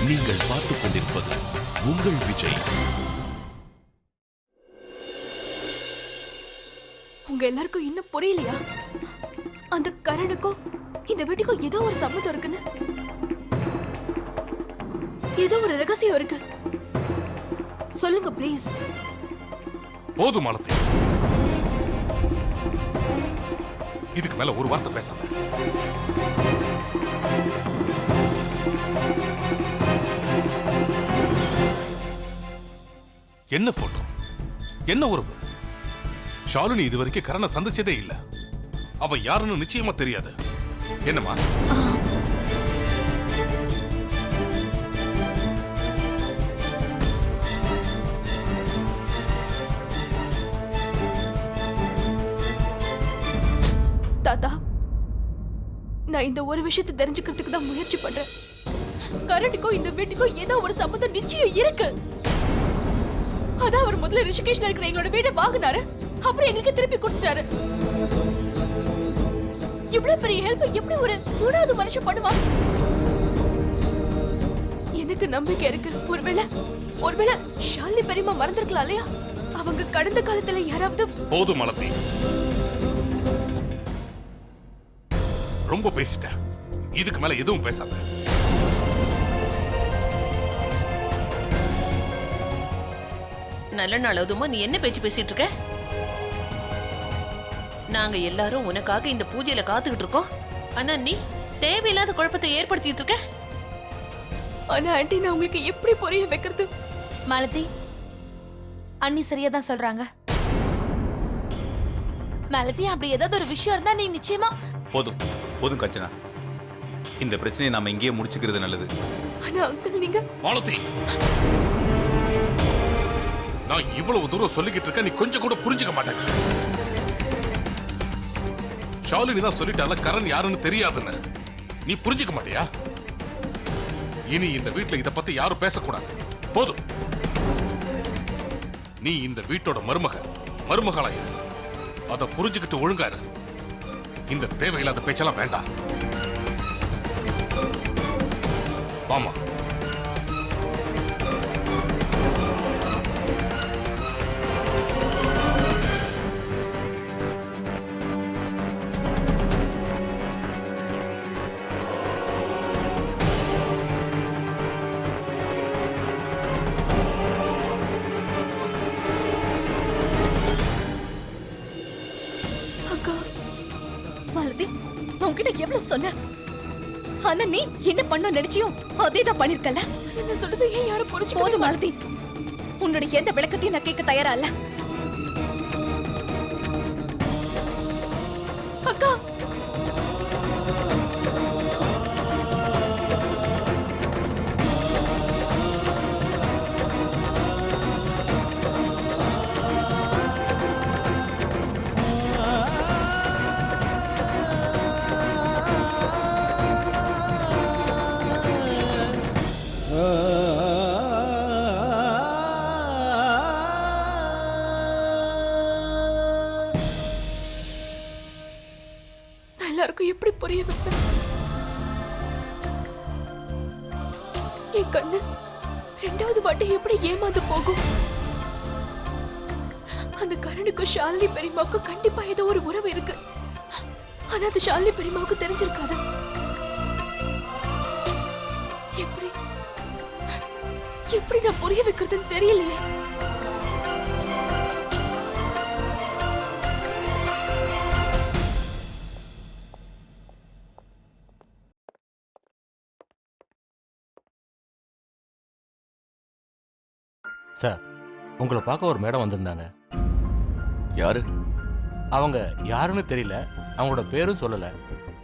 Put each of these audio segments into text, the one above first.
நீங்கள் பார்த்துக் கொண்டிருப்பது உங்கள் விஜய். உங்க எல்லாருக்கும் இன்னும் புரியலையா? அந்த கரணுக்கும் இந்த வீட்டுக்கும் ஏதோ ஒரு சம்மதம் இருக்குன்னு, ஏதோ ஒரு ரகசியம் இருக்கு. சொல்லுங்க ப்ளீஸ். போதும் மாலதி, இதுக்கு மேல ஒரு வார்த்தை பேசாத. என்ன போட்டோ, என்ன உறவு? ஷாலினி இதுவரைக்கும் கரணை சந்திச்சதே இல்ல. அவ யாருன்னு நிச்சயமா தெரியாது. என்னமா? தாத்தா, நான் இந்த ஒரு விஷயத்தை தெரிஞ்சுக்கிறதுக்கு தான் முயற்சி பண்றேன். கரணுக்கும் இந்த வீட்டுக்கும் ஏதோ ஒரு சம்பந்தம் நிச்சயம் இருக்கு. அதான் அவர் முதல்ல ரிஷிகேஷ்ல இருக்கிற எங்களோட வீட்டை வாங்கினாரு, அப்புறம் எங்களுக்கு திருப்பி கொடுத்துட்டாரு. இவ்வளவு பெரிய ஹெல்ப் எப்படி ஒரு மூணாவது மனுஷன் பண்ணுவான்? எனக்கு நம்பிக்கை இருக்கு. ஒருவேளை ஷாலினி பெரியம்மா மறந்திருக்கலாம் இல்லையா? அவங்க கடந்த காலத்துல யாராவது. போதும் மாலதி, ரொம்ப பேசிட்டேன். இதுக்கு மேல எதுவும் பேசாத. நல்ல நாள் அதுமா, நீ என்ன பேச்சு பேசிட்டு இருக்க? நாங்க எல்லாரும் உனக்காக இந்த பூஜையில காத்துக்கிட்டு இருக்கோம். ஆனா நீ தேவையில்லாத குழப்பத்தை ஏற்படுத்திட்டு இருக்க. ஆனா ஆண்டி, நான் உங்களுக்கு எப்படி புரிய வைக்கிறது? மாலதி, அண்ணி சரியா தான் சொல்றாங்க. மாலதி, அப்படி ஏதாவது ஒரு விஷயம் இருந்தா நீ நிச்சயமா. போதும் கச்சனா, இந்த பிரச்சனையை நாம இங்கேயே முடிச்சுக்கிறது நல்லது. ஆனா அங்கிள், நீங்க. மாலதி, நான் இவ்வளவு தூரம் சொல்லிக்கிட்டு இருக்க, நீ கொஞ்சம் கூட புரிஞ்சுக்க மாட்டேங்க. ஷாலினி தான் சொல்லிட்டால கரண் யாருன்னு தெரியாதுன்னு. நீ புரிஞ்சுக்க மாட்டியா? இனி இந்த வீட்டுல இத பத்தி யாரும் பேசக்கூடாது. போதும். நீ இந்த வீட்டோட மருமகளா இரு. அத புரிஞ்சுக்கிட்டு ஒழுங்கா இரு. இந்த தேவையில்லாத பேச்செல்லாம் வேண்டாம். வாமா. மாலதி, உன்கிட்ட எவ்வளவு சொன்ன? ஆனா நீ என்ன பண்ண நினைச்சியோ அதேதான் பண்ணிருக்கல. என்ன சொல்றது ஏன் யாரும் புரிஞ்சுக்க? போதும் மாலதி, உன்னோட எந்த விளக்கத்தையும் நான் கேட்க தயாரா இல்ல. அக்கா, எல்லாருக்கும் எப்படி புரிய வைப்பேன்? என் கண்ணு ரெண்டாவது வாட்டி எப்படி ஏமாந்து போகும்? அந்த கரணுக்கும் ஷாலினி பெரியம்மாவுக்கும் கண்டிப்பா ஏதோ ஒரு உறவு இருக்கு. ஆனா அது ஷாலினி பெரியம்மாவுக்கு தெரிஞ்சிருக்காது. எப்படி நான் புரிய வைக்கிறதுன்னு தெரியலையே. சார், உங்களை பார்க்க ஒரு மேடம் வந்திருந்தாங்க. யாரு? அவங்க யாருன்னு தெரியல, அவங்களோட பேரும் சொல்லலை.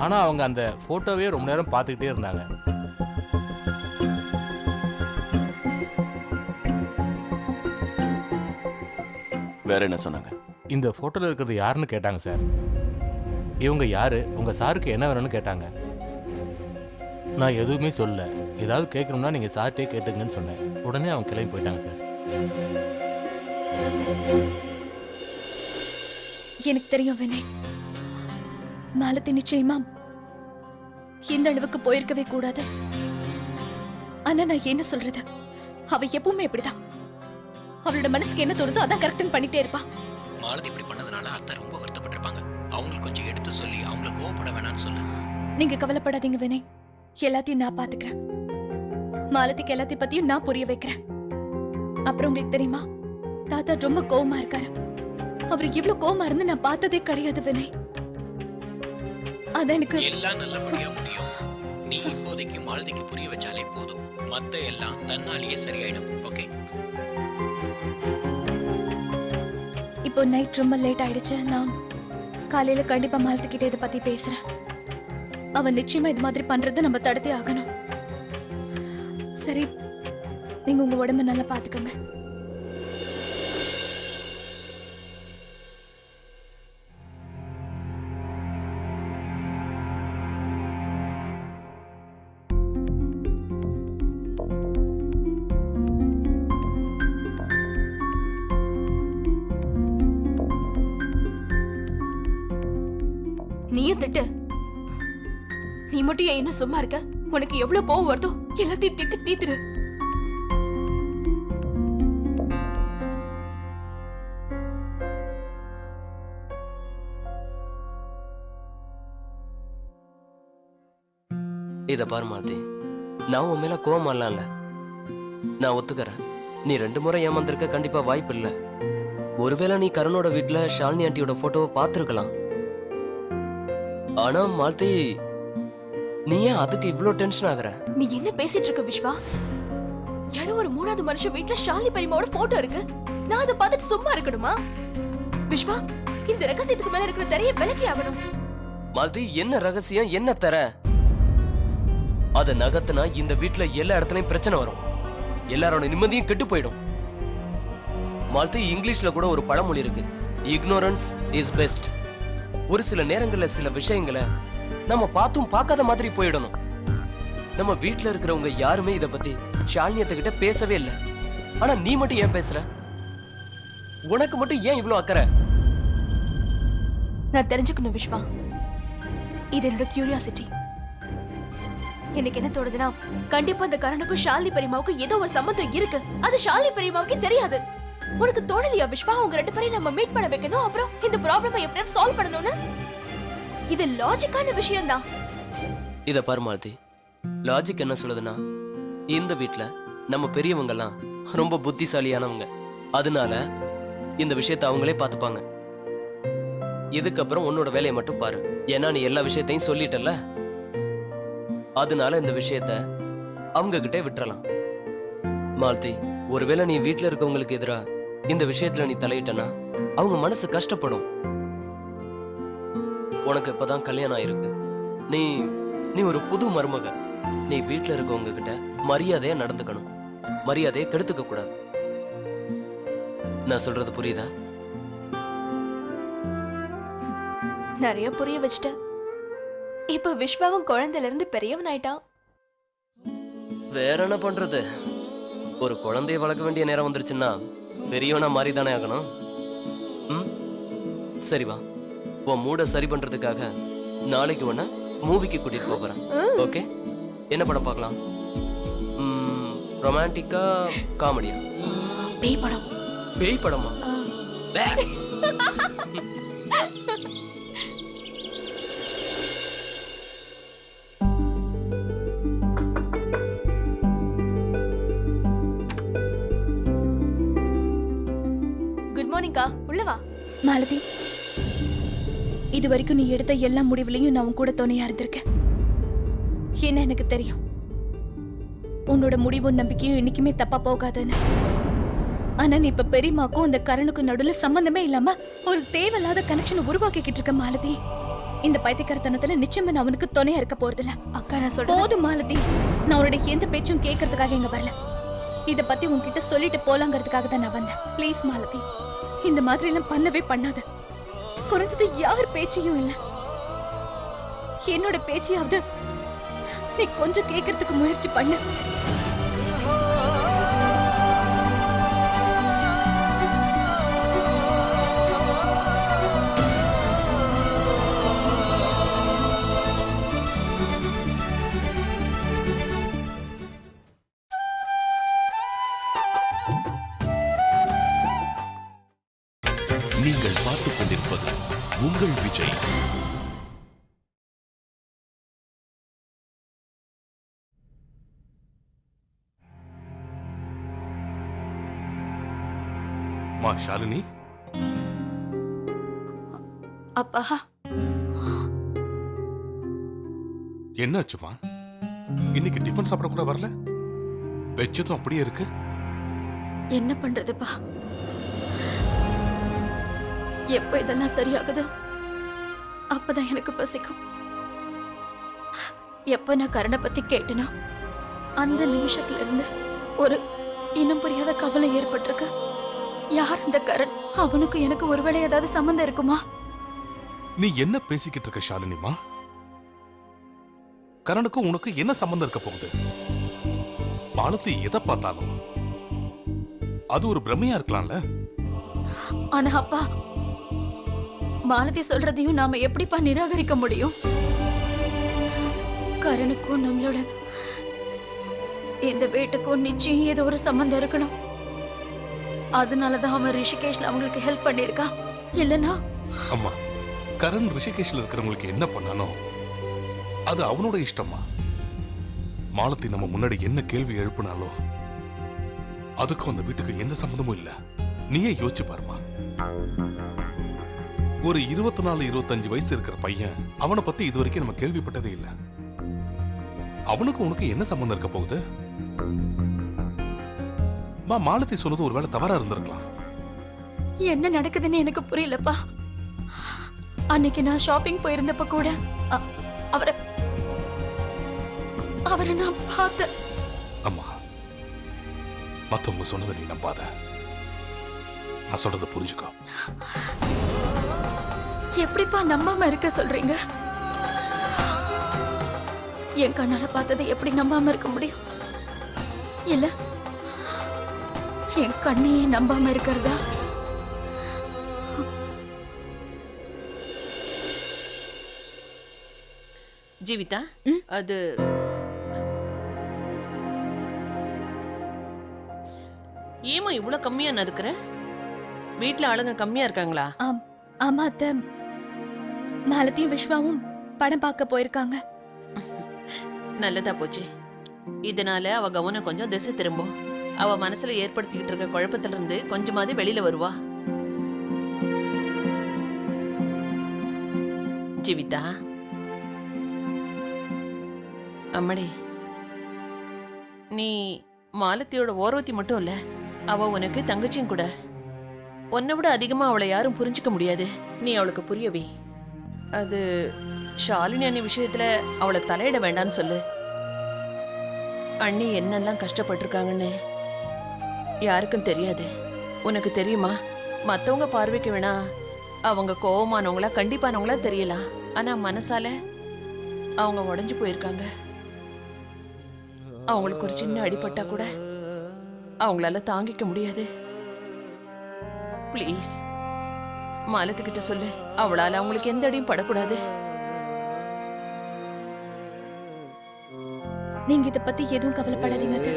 ஆனால் அவங்க அந்த ஃபோட்டோவே ரொம்ப நேரம் பார்த்துக்கிட்டே இருந்தாங்க. வேற என்ன சொன்னாங்க? இந்த ஃபோட்டோவில் இருக்கிறது யாருன்னு கேட்டாங்க சார். இவங்க யாரு, உங்கள் சாருக்கு என்ன வேணும்னு கேட்டாங்க. நான் எதுவுமே சொல்லல. ஏதாவது கேட்கணும்னா நீங்கள் சார்ட்டே கேட்டுங்கன்னு சொன்னேன். உடனே அவங்க கிளம்பி போயிட்டாங்க சார். எனக்கு தெரியும் வினய், மாலதி நிச்சயமா இந்த அளவுக்கு போயிருக்கவே கூடாது. ஆனா நான் என்ன சொல்றது, அவ எப்பவுமே இப்படிதான். அவளோட மனசுக்கு என்ன தோணுதோ அதான் கரெக்ட் பண்ணிட்டே இருப்பா. மாலதி இப்படி பண்ணதுனால அத்தை ரொம்ப வருத்தப்பட்டிருப்பாங்க. அவங்களுக்கு கொஞ்சம் எடுத்து சொல்லி அவங்கள கோவப்பட வேணாம்னு சொல்லு. நீங்க கவலைப்படாதீங்க வினய், எல்லாத்தையும் நான் பாத்துக்கிறேன். மாலதிக்கு எல்லாத்தையும் பத்தியும் நான் புரிய வைக்கிறேன். அப்புறம் உங்களுக்கு தெரியுமா, தாத்தா ரொம்ப கோவமா இருக்காரு. அவருக்கு இவ்வளவு கோவமா இருந்து நான் பார்த்ததே கிடையாது வினய். அதான் எனக்கு எல்லாம் நல்லபடியா முடியும். நீ இப்போதைக்கு மாலதிக்கு புரிய வச்சாலே போதும். மத்த எல்லாம் தன்னாலேயே சரியாயிடும். ஓகே? இப்போ நைட் ரொம்ப லேட் ஆயிடுச்சு. நான் காலையில கண்டிப்பா மாலதி கிட்ட இதை பத்தி பேசுறேன். அவன் நிச்சயமா இது மாதிரி பண்றதை நம்ம தடுத்தே ஆகணும். சரி, நீங்க உங்க உடம்ப நல்லா பாத்துக்கோங்க. நீயும் திட்டு. நீ மட்டும் ஏன் என்ன சும்மா இருக்க? உனக்கு எவ்வளவு கோவம் வருதோ எல்லாத்தையும் திட்டு தீத்துரு. இத பாரு மாலதி, நான் உன் மேல கோவமாலாம் இல்ல. நான் ஒத்துக்கிறேன், நீ 2 முறை ஏமாந்திருக்க கண்டிப்பா வாய்ப்பு இல்ல. ஒருவேளை நீ கருணோட வீட்டுல ஷாலினி ஆண்டியோட போட்டோவை பார்த்திருக்கலாம். ஆனா மாலதி, நீ ஏன் அதுக்கு இவ்ளோ டென்ஷன் ஆகுற? நீ என்ன பேசிட்டு இருக்க விஸ்வா? யாரோ ஒரு 3வது மனுஷன் வீட்ல ஷாலினி பெரியம்மாவோட போட்டோ இருக்கு. நான் அதை பார்த்துட்டு சும்மா இருக்கணுமா? விஸ்வா, இந்த ரகசியத்துக்கு மேல இருக்கிற தெரிய விலக்கி ஆகணும். மாலதி, என்ன ரகசியம், என்ன தர? அத நகத்துனா இந்த வீட்டுல எல்லா இடத்துலயும் பிரச்சனை வரும். எல்லாரோட நிம்மதியும் கெட்டு போயிடும். மாலதி, இங்கிலீஷ்ல கூட ஒரு பழமொழி இருக்கு, இக்னோரன்ஸ் இஸ் பெஸ்ட். ஒரு சில நேரங்கள்ல சில விஷயங்களை நம்ம பார்த்தும் பார்க்காத மாதிரி போயிடணும். நம்ம வீட்டுல இருக்கிறவங்க யாருமே இத பத்தி ஷாலினியத்தை கிட்ட பேசவே இல்லை. ஆனா நீ மட்டும் ஏன் பேசுற? உனக்கு மட்டும் ஏன் இவ்ளோ அக்கறை? நான் தெரிஞ்சுக்கணும் விஸ்வா. இது என்னோட கியூரியாசிட்டி. எனக்கு என்ன தோணுதுன்னா, கண்டிப்பா இந்த கரணுக்கும் ஷாலினி பெரியம்மாவுக்கும் ஏதோ ஒரு சம்பந்தம் இருக்கு. அது ஷாலினி பெரியம்மாவுக்கு தெரியாது. உனக்கு தோணலையா விஸ்வா, உங்க 2 பேரையும் நம்ம மீட் பண்ண வைக்கணும், அப்புறம் இந்த ப்ராப்ளமை எப்படியாவது சால்வ் பண்ணணும்னு? இது லாஜிக்கான விஷயம் தான். இத பாரு மாலதி, லாஜிக் என்ன சொல்லுதுன்னா, இந்த வீட்ல நம்ம பெரியவங்க எல்லாம் ரொம்ப புத்திசாலியானவங்க. அதனால இந்த விஷயத்தை அவங்களே பார்த்துப்பாங்க. இதுக்கப்புறம் உன்னோட வேலையை மட்டும் பாரு. ஏன்னா நீ எல்லா விஷயத்தையும் சொல்லிட்டல. அதனால இந்த விஷயத்த அவங்க கிட்டே விட்டுறலாம். மாலதி, ஒருவேளை நீ வீட்டுல இருக்கவங்களுக்கு எதிரா இந்த விஷயத்துல நீ தலையிட்டனா அவங்க மனசு கஷ்டப்படும். உனக்கு இப்பதான் கல்யாணம் ஆயிருக்கு. நீ நீ ஒரு புது மருமக. நீ வீட்டுல இருக்கவங்க கிட்ட மரியாதையா நடந்துக்கணும். மரியாதையை கெடுத்துக்க கூடாது. நான் சொல்றது புரியுதா? நிறைய புரிய வச்சுட்ட. இப்ப விஸ்வாவும் குழந்தையில இருந்து பெரியவன் ஆயிட்டான். வேற என்ன பண்றது? ஒரு குழந்தைய வளர்க்க வேண்டிய நேரம் வந்துருச்சுன்னா பெரியவனா மாறி தானே ஆகணும். சரி வா, உன் மூட சரி பண்றதுக்காக நாளைக்கு உன்னை மூவிக்கு கூட்டிட்டு போறேன். ஓகே? என்ன படம் பார்க்கலாம்? ரொமான்டிக்கா, காமெடியா? பேய் படம். பேய் படமா? குட் மார்னிங்கா, உள்ள வா. மாலதி, இது வரைக்கும் நீ எடுத்த எல்லா முடிவுலையும் நான் உன் கூட துணையா இருந்திருக்கேன். என்ன எனக்கு தெரியும், உன்னோட முடிவும் நம்பிக்கையும் இன்னைக்குமே தப்பா போகாதுன்னு. ஆனா நீ இப்ப பெரியமாக்கும் அந்த கரணுக்கும் நடுவுல சம்பந்தமே இல்லாம ஒரு தேவையில்லாத கனெக்ஷன் உருவாக்கிக்கிட்டு இருக்க மாலதி. இந்த பைத்தியக்காரத்தனத்துல நிச்சயமா நான் அவனுக்கு துணையா இருக்க போறதில்ல. அக்கா, நான் சொல்றேன். போதும் மாலதி, நான் உன்னுடைய எந்த பேச்சும் கேட்கறதுக்காக இங்க வரல. இத பத்தி உன்கிட்ட சொல்லிட்டு போலாங்கிறதுக்காக தான் நான் வந்தேன். ப்ளீஸ் மாலதி, இந்த மாதிரி எல்லாம் பண்ணவே பண்ணாத. குறைஞ்சது யார் பேச்சையும் இல்ல, என்னோட பேச்சையாவது நீ கொஞ்சம் கேட்கறதுக்கு முயற்சி பண்ணு. உங்கள் விஜய். மா ஷாலினி, அப்பா என்னாச்சுமா? இன்னைக்கு டிஃபன் சாப்பிட கூட வரல? வெச்சதும் அப்படியே இருக்கு. என்ன பண்றதுப்பா? எப்ப இதெல்லாம் சரியாகுதோ அப்பதான் எனக்கு பசிக்கும். எப்ப நான் கரணை பத்தி கேட்டனோ அந்த நிமிஷத்துல இருந்து ஒரு இனம் புரியாத கவலை ஏற்பட்டிருக்கு. யார் அந்த கரண்? அவனுக்கு எனக்கு ஒருவேளை ஏதாவது சம்பந்தம் இருக்குமா? நீ என்ன பேசிக்கிட்டு இருக்க ஷாலினிமா? கரனுக்கும் உனக்கு என்ன சம்பந்தம் இருக்க போகுது? மாலத்தி எதை பார்த்தாலும் அது ஒரு பிரமையா இருக்கலாம்ல. ஆனா அப்பா, மாலதி சொல்றதையும் நாம எப்படிப்பா நிராகரிக்க முடியும்? கரனுக்கும் நம்மளோட இந்த வீட்டுக்கும் நிச்சயம் ஏதோ ஒரு சம்பந்தம் இருக்கணும். அதனாலதான் அவன் ரிஷிகேஷ்ல அவங்களுக்கு ஹெல்ப் பண்ணிருக்கா. இல்லனா அம்மா, கரண் ரிஷிகேஷ்ல இருக்கிறவங்களுக்கு என்ன பண்ணானோ அது அவனோட இஷ்டமா. மாலத்தி நம்ம முன்னாடி என்ன கேள்வி எழுப்பினாலோ அதுக்கும் அந்த வீட்டுக்கு எந்த சம்பந்தமும் இல்ல. நீயே யோசிச்சு பாருமா. ஒரு 24-25 வயசு இருக்கிற பையன், அவனை பத்தி இது வரைக்கும் நம்ம கேள்விப்பட்டதே இல்ல. அவனுக்கு உனக்கு என்ன சம்பந்தம் இருக்க போகுது? மாலத்தி சொன்னது ஒருவேளை தவறா இருந்திருக்கலாம். என்ன நடக்குதுன்னு எனக்கு புரியலப்பா. அன்னைக்கு நான் ஷாப்பிங் போயிருந்தப்ப கூட அவரை நான் பார்த்தேன். அம்மா, மத்தவங்க சொன்னதை நீ நம்பாத. நான் சொல்றத புரிஞ்சுக்கோ. எப்படிப்பா நம்பாம இருக்க சொல்றீங்க? என் கண்ணால பார்த்ததை எப்படி நம்பாம இருக்க முடியும்? இல்ல, என் கண்ணையே நம்பாம இருக்கிறதா? ஜீவிதா, அது ஏமா இவ்வளவு கம்மியா நறுக்குற? வீட்ல ஆளுங்க கம்மியா இருக்காங்களா? ஆமா அத்தை, மாலத்தியும் விஸ்வாவும் படம் பார்க்க போயிருக்காங்க. நல்லதா போச்சு. இதனால அவ கவனம் கொஞ்சம் திசை திரும்பும். அவ மனசுல ஏற்படுத்திக்கிட்டு இருக்க குழப்பத்துல இருந்து கொஞ்சமாவது வெளியில வருவா. ஜீவிதா, அம்மடி, நீ மாலத்தியோட ஓரவத்தி மட்டும் இல்ல, அவ உனக்கு தங்கச்சியும் கூட. உன்னை விட அதிகமா அவளை யாரும் புரிஞ்சுக்க முடியாது. நீ அவளுக்கு புரியவே. அது ஷாலினி அண்ணி விஷயத்துல அவளை தலையிட வேண்டான்னு சொல்லு. அண்ணி என்னெல்லாம் கஷ்டப்பட்டிருக்காங்கன்னு யாருக்கும் தெரியாது. உனக்கு தெரியுமா? மத்தவங்க பார்வைக்கு வேணா அவங்க கோவமானவங்களா கண்டிப்பானவங்களா தெரியலாம். ஆனா மனசால அவங்க உடைஞ்சு போயிருக்காங்க. அவங்களுக்கு ஒரு சின்ன அடிபட்டா கூட அவங்களால தாங்கிக்க முடியாது. ப்ளீஸ், மாலத்துக்கிட்ட சொல்லு. அவளால அவங்களுக்கு எந்த அடியும் படக்கூடாது. நீங்க இத பத்தி எதுவும் கவலைப்படாதீங்க அத்தை.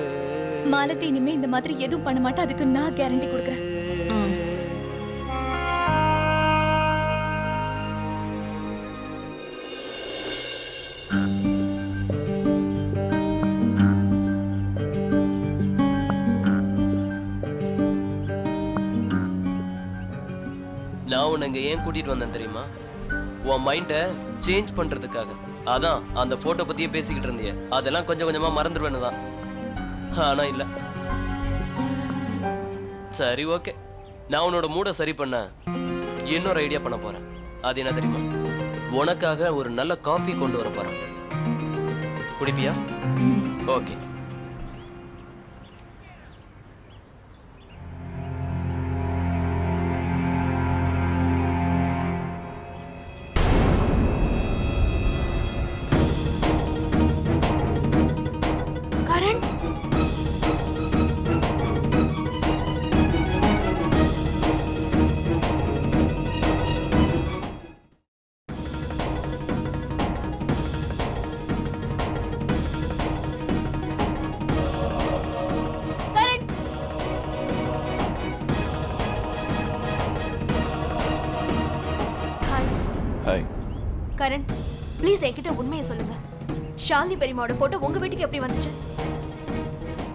மாலத்தி இனிமே இந்த மாதிரி எதுவும் பண்ண மாட்டா. அதுக்கு நான் கேரண்டி கொடுக்குறேன். நான் உன்னை இங்க ஏன் கூட்டிட்டு வந்தேன் தெரியுமா? உன் மைண்டை சேஞ்ச் பண்றதுக்காக. அதான் அந்த போட்டோ பத்தியே பேசிக்கிட்டு இருந்திய. அதெல்லாம் கொஞ்சம் கொஞ்சமா மறந்துடுவேன்னு தான். ஆனா இல்ல. சரி, ஓகே. நான் உன்னோட மூடை சரி பண்ண இன்னொரு ஐடியா பண்ண போறேன். அது என்ன தெரியுமா? உனக்காக ஒரு நல்ல காஃபி கொண்டு வர போறேன். குடிப்பியா? ஓகே. கரண், ப்ளீஸ் என்கிட்ட உண்மையை சொல்லுங்க. ஷாலினி பெரியம்மாவோட போட்டோ உங்க வீட்டுக்கு எப்படி வந்துச்சு?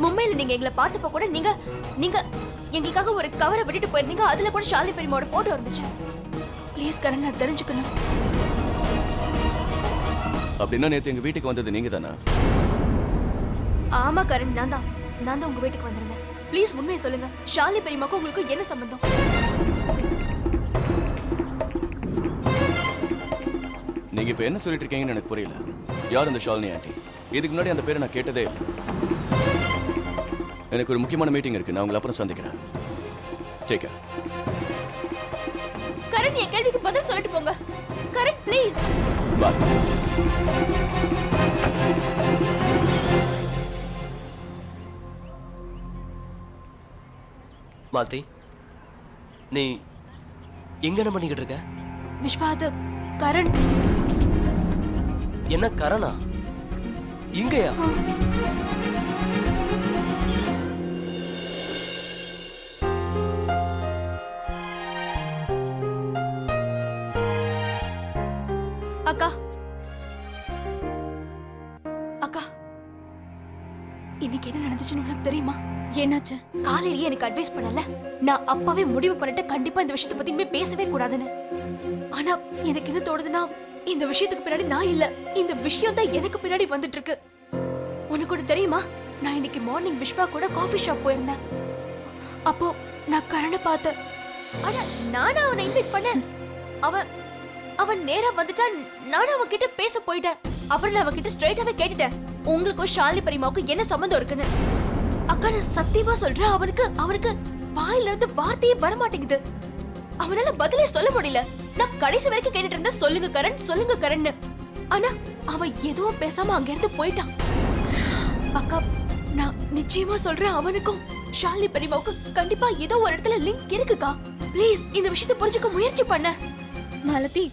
மும்பைல நீங்க எங்களை பார்த்தப்ப கூட நீங்க நீங்க எங்களுக்காக ஒரு கவரை விட்டுட்டு போயிருந்தீங்க. அதுல கூட ஷாலினி பெரியம்மாவோட போட்டோ இருந்துச்சு. ப்ளீஸ் கரண், நான் தெரிஞ்சுக்கணும். அப்படின்னா நேத்து எங்க வீட்டுக்கு வந்தது நீங்க தானா? ஆமா கரண், நான் தான் உங்க வீட்டுக்கு வந்திருந்தேன். ப்ளீஸ் உண்மையை சொல்லுங்க. ஷாலினி பெரியம்மாக்கும் உங்களுக்கு என்ன சம்பந்தம்? நீங்க இப்ப என்ன சொல்லிட்டு இருக்கீங்கன்னு எனக்கு புரியல. யார் இந்த ஷாலினி ஆண்டி? இதுக்கு முன்னாடி அந்த பேரை நான் கேட்டதே இல்லை. எனக்கு ஒரு முக்கியமான மீட்டிங் இருக்கு. நான் உங்களை அப்புறம் சந்திக்கிறேன். Take care. கரண், என் கேள்விக்கு பதில் சொல்லிட்டு போங்க. கரண், ப்ளீஸ். பாய். மாலதி, நீ எங்க என்ன பண்ணிக்கிட்டு இருக்க? விஸ்வா, அது கரண். என்ன கரணா? இங்கயா? அக்கா, அக்கா, இன்னைக்கு என்ன நடந்துச்சுன்னு உனக்கு தெரியுமா? என்னாச்சு? காலையிலேயே எனக்கு அட்வைஸ் பண்ணல. நான் அப்பவே முடிவு பண்ணிட்டு கண்டிப்பா இந்த விஷயத்தை பத்தி இனிமே பேசவே கூடாதுன்னு. ஆனா எனக்கு என்ன தோணுதுன்னா, இந்த விஷயத்துக்கு பின்னாடி நான் இல்ல, இந்த விஷயம் தான் எனக்கு பின்னாடி வந்துட்டு இருக்கு. உனக்கு ஒண்ணு தெரியுமா? நான் இன்னைக்கு மார்னிங் விஸ்வா கூட காஃபி ஷாப் போயிருந்தேன். அப்போ நான் கரணை பார்த்தேன். ஆனா நானும் அவனை இன்வைட் பண்ணேன். அவன் நேரா வந்துட்டா. நானும் அவன் கிட்ட பேச போயிட்டேன். அப்புறம் நான் அவன் கிட்ட ஸ்ட்ரைட்டாவே கேட்டுட்டேன், உங்களுக்கும் ஷாலினி பெரியம்மாவுக்கும் என்ன சம்பந்தம் இருக்குன்னு. அக்கா, நான் சத்தியமா சொல்றேன், அவனுக்கு வாயில இருந்து வார்த்தையே வர மாட்டேங்குது. அவனால பதிலே சொல்ல முடியல. நான் கடைசி வரைக்கும் கேட்டுட்டு இருந்தேன், சொல்லுங்க கரண், சொல்லுங்க கரண்னு. ஆனா அவன் எதுவும் பேசாம அங்க இருந்து போயிட்டான். அக்கா, நான் நிச்சயமா சொல்றேன், அவனுக்கும் ஷாலினி பெரியம்மாவுக்கும் கண்டிப்பா ஏதோ ஒரு இடத்துல லிங்க் இருக்குக்கா. ப்ளீஸ் இந்த விஷயத்தை புரிஞ்சுக்க முயற்சி பண்ண. மாலதி,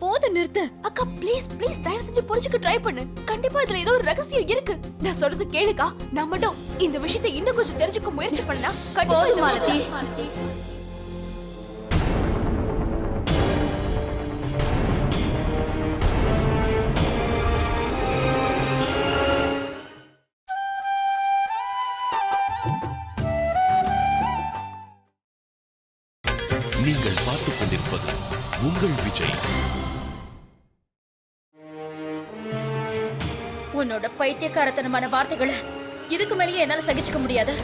போத நிறுத்து. அக்கா, ப்ளீஸ் ப்ளீஸ் தயவு செஞ்சு புரிஞ்சுக்க ட்ரை பண்ணு. கண்டிப்பா இதுல ஏதோ ஒரு ரகசியம் இருக்கு. நான் சொல்றது கேளுக்கா. நான் மட்டும் இந்த விஷயத்தை இன்னும் கொஞ்சம் தெரிஞ்சுக்க முயற்சி பண்ணா கண்டிப்பா இந்த மாலதி. நீங்கள் பார்த்துக் கொண்டிருப்பது உங்கள் விஜய். உன்னோட பைத்தியக்காரத்தனமான வார்த்தைகளை இதுக்கு மேலேயே என்னால சகிச்சுக்க முடியாது.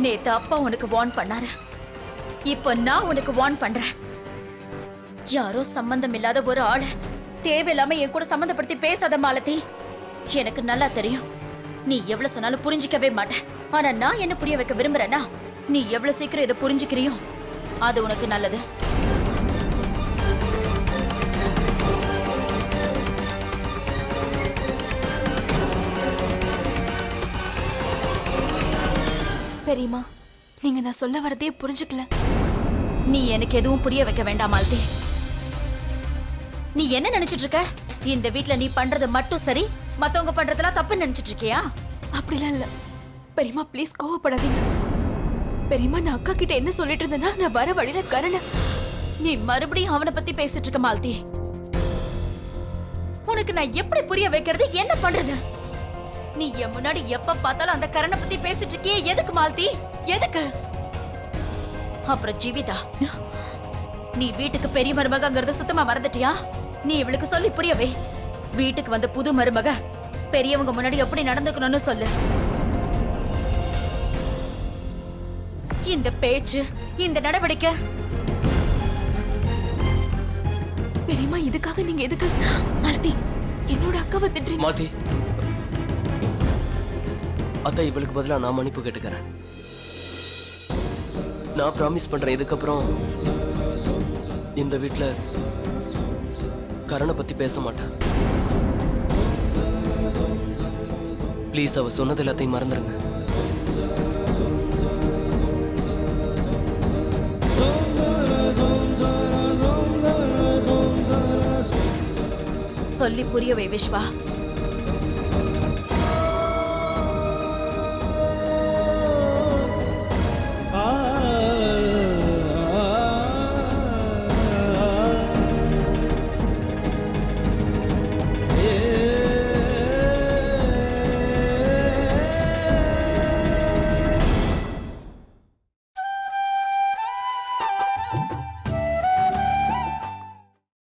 நேத்து அப்பா உனக்கு வார்ன் பண்ணாரு. இப்ப நான் உனக்கு வார்ன் பண்றேன். யாரோ சம்பந்தம் இல்லாத ஒரு ஆளை தேவையில்லாம என் கூட சம்பந்தப்படுத்தி பேசாத மாலதி. எனக்கு நல்லா தெரியும், நீ எவ்வளவு சொன்னாலும் புரிஞ்சிக்கவே மாட்டேன். ஆனா நான் என்ன புரிய வைக்க விரும்புறேன்னா, நீ எவ்வளவு சீக்கிரம் இதை புரிஞ்சுக்கிறியோ அது உனக்கு நல்லது. பெரியம்மா, நீங்க நான் சொல்ல வரதே புரிஞ்சுக்கல. நீ எனக்கு எதுவும் புரிய வைக்க வேண்டாம் மாலதி. நீ என்ன நினைச்சிட்டு இருக்க? இந்த வீட்ல நீ பண்றது மட்டும் சரி, மத்தவங்க பண்றதெல்லாம் தப்புன்னு நினைச்சிட்டு இருக்கியா? அப்படிலாம் இல்ல பெரியம்மா, ப்ளீஸ் கோவப்படாதீங்க. பெரியம்மா, நான் அக்கா கிட்ட என்ன சொல்லிட்டு இருந்தேன்னா, நான் வர வழியில கரண. நீ மறுபடியும் அவனை பத்தி பேசிட்டு இருக்க மாலதி. உனக்கு நான் எப்படி புரிய வைக்கிறது, என்ன பண்றது? நீ என் முன்னாடி எப்ப பார்த்தாலும் அந்த கரணை பத்தி பேசிட்டு இருக்கியே, எதுக்கு மாலதி? எதுக்கு? அப்புறம் ஜீவிதா, நீ வீட்டுக்கு பெரிய மருமகங்கிறது சுத்தமா மறந்துட்டியா? நீ இவளுக்கு சொல்லி புரியவே. வீட்டுக்கு வந்த புது மருமக பெரியவங்க முன்னாடி எப்படி நடந்துக்கணும்னு சொல்லு. இந்த பேச்சு, இந்த நடவடிக்கை. பெரியம்மா, இதுக்காக நீங்க எதுக்கு மாலதி என்னோட அக்காவை திட்டுறீங்க? மாலதி, அதான் இவளுக்கு பதிலா நான் மன்னிப்பு கேட்டுக்கிறேன். நான் ப்ராமிஸ் பண்றேன், இதுக்கப்புறம் இந்த வீட்ல கரணை பத்தி பேச மாட்டேன். ப்ளீஸ், அவ சொன்னது எல்லாத்தையும் மறந்துருங்க. Zom zara zom zara zom zara சொல்லி புரிய வை விஸ்வா.